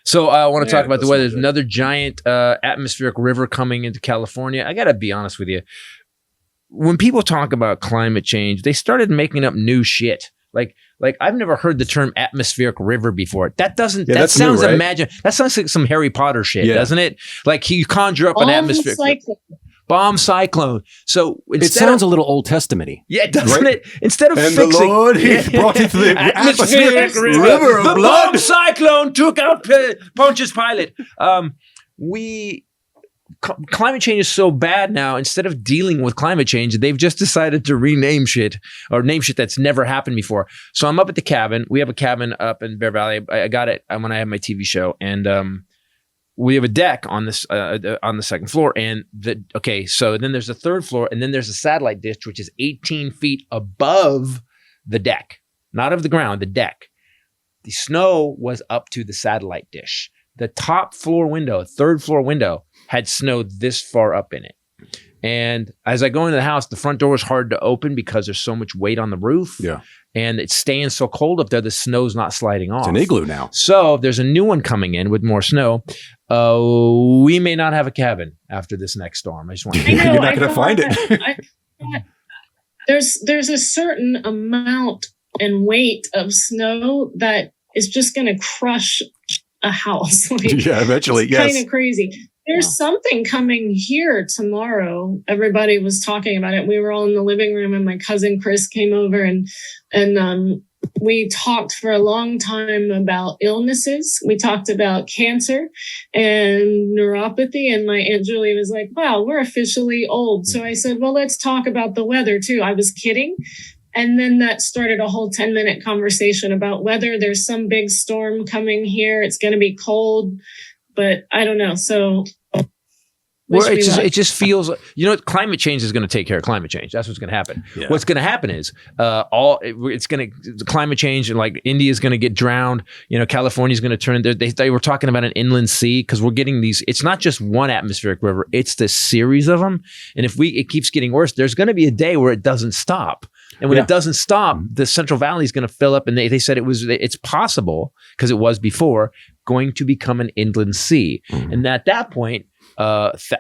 So I want to talk about the weather. There's another giant atmospheric river coming into California. I got to be honest with you. When people talk about climate change, they started making up new shit. Like I've never heard the term atmospheric river before. That doesn't. That sounds That sounds like some Harry Potter shit, doesn't it? Like you conjure up an atmospheric bomb cyclone. So it sounds a little Old Testament-y. Yeah, doesn't it? Instead of fixing, the Lord, he brought it to the atmospheric river of the blood. bomb cyclone took out Pontius Pilate. Climate change is so bad now. Instead of dealing with climate change, they've just decided to rename shit or name shit that's never happened before. So I'm up at the cabin. We have a cabin up in Bear Valley. I got it when I had my TV show, and we have a deck on this on the second floor. And so then there's a third floor, and then there's a satellite dish which is 18 feet above the deck, not of the ground, the deck. The snow was up to the satellite dish. The top floor window, third floor window, had snow this far up in it. And as I go into the house, the front door is hard to open because there's so much weight on the roof. Yeah. And it's staying so cold up there, the snow's not sliding off. It's an igloo now. So there's a new one coming in with more snow. We may not have a cabin after this next storm. I just want to You're not going to find it. There's a certain amount and weight of snow that is just going to crush a house. Yeah, eventually, yes. Kind of crazy. There's something coming here tomorrow. Everybody was talking about it. We were all in the living room, and my cousin Chris came over, and we talked for a long time about illnesses. We talked about cancer and neuropathy, and my Aunt Julie was like, wow, we're officially old. So I said, well, let's talk about the weather too. I was kidding. And then that started a whole 10-minute conversation about weather. There's some big storm coming here. It's going to be cold, but I don't know. So it just feels, climate change is going to take care of climate change. That's what's going to happen. Yeah. What's going to happen is climate change, and like India is going to get drowned. California is going to turn. They were talking about an inland sea because we're getting these. It's not just one atmospheric river; it's the series of them. And if it keeps getting worse, there's going to be a day where it doesn't stop. And when it doesn't stop, the Central Valley is going to fill up. And they said it's possible, because it was before, going to become an inland sea. Mm-hmm. And at that point,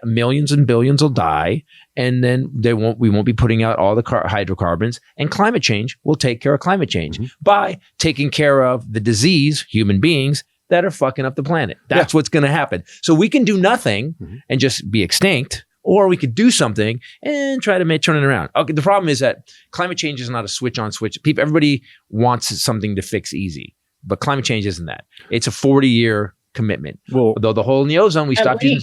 millions and billions will die. And then we won't be putting out all the hydrocarbons. And climate change will take care of climate change by taking care of the disease, human beings, that are fucking up the planet. That's what's going to happen. So we can do nothing and just be extinct. Or we could do something and try to turn it around. Okay, the problem is that climate change is not a switch on switch. Everybody wants something to fix easy, but climate change isn't that. It's a 40-year commitment. Well, though the hole in the ozone, we stopped using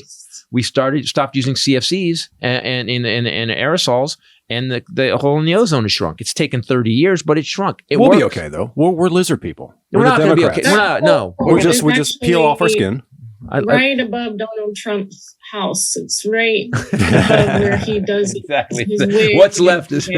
CFCs and aerosols, and the hole in the ozone has shrunk. It's taken 30 years, but it's shrunk. We'll be okay though. We're lizard people. We're not going to be okay. We're not. No, we just peel off our skin. Right above Donald Trump's house. It's right above where he does exactly. his wig. What's left is